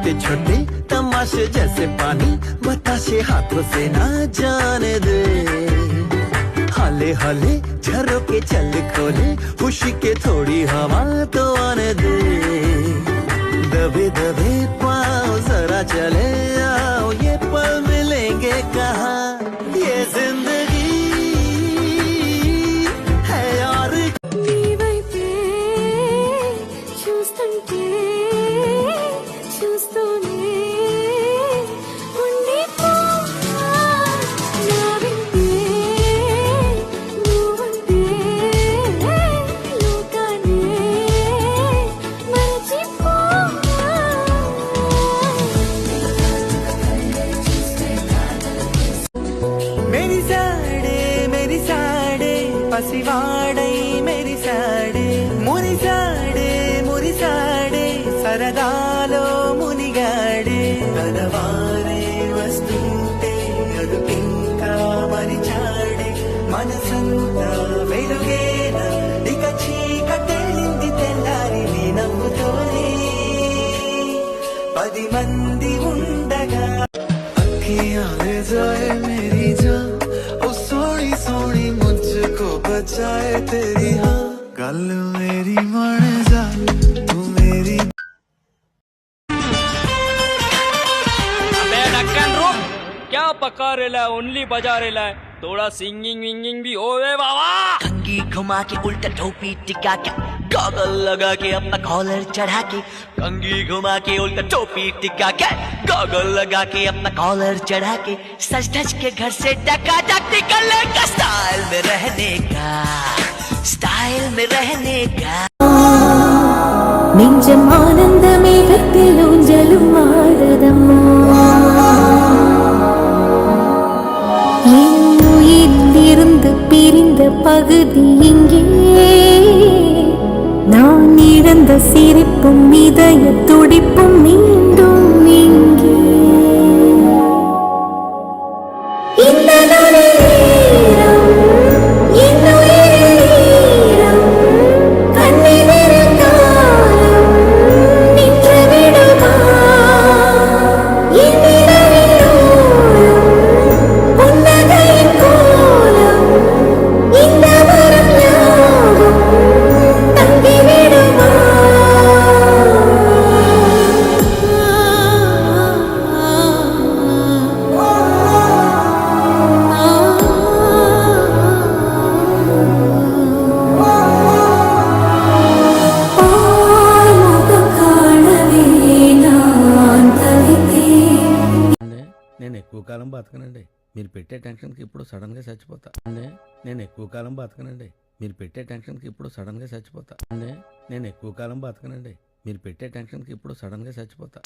छोटे छोटे तमाशे जैसे पानी बताशे हाथों से ना जाने दे। हाले हाले झरोके चल खोले खुशी के थोड़ी हवा तो आने दे। दबे दबे पाँव जरा चले आओ ये पल मिलेंगे कहाँ ये जिंदगी है यार। పసివాడై మెరిసాడే మురిసాడే సరదాలో మునిగాడే తనవారే వస్తుంటే అదుపింకా మరిచాడే మనసంతా వెలుగేనా ఇక చీకటెళ్ళింది తెల్లారి నీ నవ్వుతోనే 10 మంది ఉండగా అఖియాँ ले जाए मेरी जान ओ सोनी सोनी मुझको बचाए तेरी हाँ गल मेरी मन जा तू मेरी। अबे नक्कन रुक, क्या पका रेला है, ओनली बजा रेला है, थोड़ा सिंगिंग विंगिंग भी होवे बाबा। कंघी घुमा के उल्टा टोपी टिका के गॉगल लगा के अपना कॉलर चढ़ा के कंघी घुमा के उल्टा टोपी टिका के गॉगल लगा के अपना कॉलर चढ़ा के सज धज के घर से टकाटक निकलने का स्टाइल में रहने का நெஞ்சம் ஆனந்த மேகத்தில் ஊஞ்சலும் ஆடுதம்மா என் உயிரிலிருந்து பிரிந்த பகுதி இங்கே நான் இழந்த சிரிப்பும் இதய துடிப்பும் மீண்டும் இங்கே இந்த நேரம் என் உயிரில் கண்ணீரில் காலம் நின்று விடுமா என் இரவில் தூரம் புன்னகையின் கோலம் இந்த வரம் யாவும் தங்கிவிடுமா నేను ఎక్కువ కాలం బతకనండి మీరు పెట్టే టెన్షన్కి ఇప్పుడు సడన్గా చచ్చిపోతా నేను ఎక్కువ కాలం బతకనండి మీరు పెట్టే టెన్షన్కి ఇప్పుడు సడన్గా చచ్చిపోతా నేను ఎక్కువ కాలం బతకనండి మీరు పెట్టే టెన్షన్కి ఇప్పుడు సడన్గా చచ్చిపోతా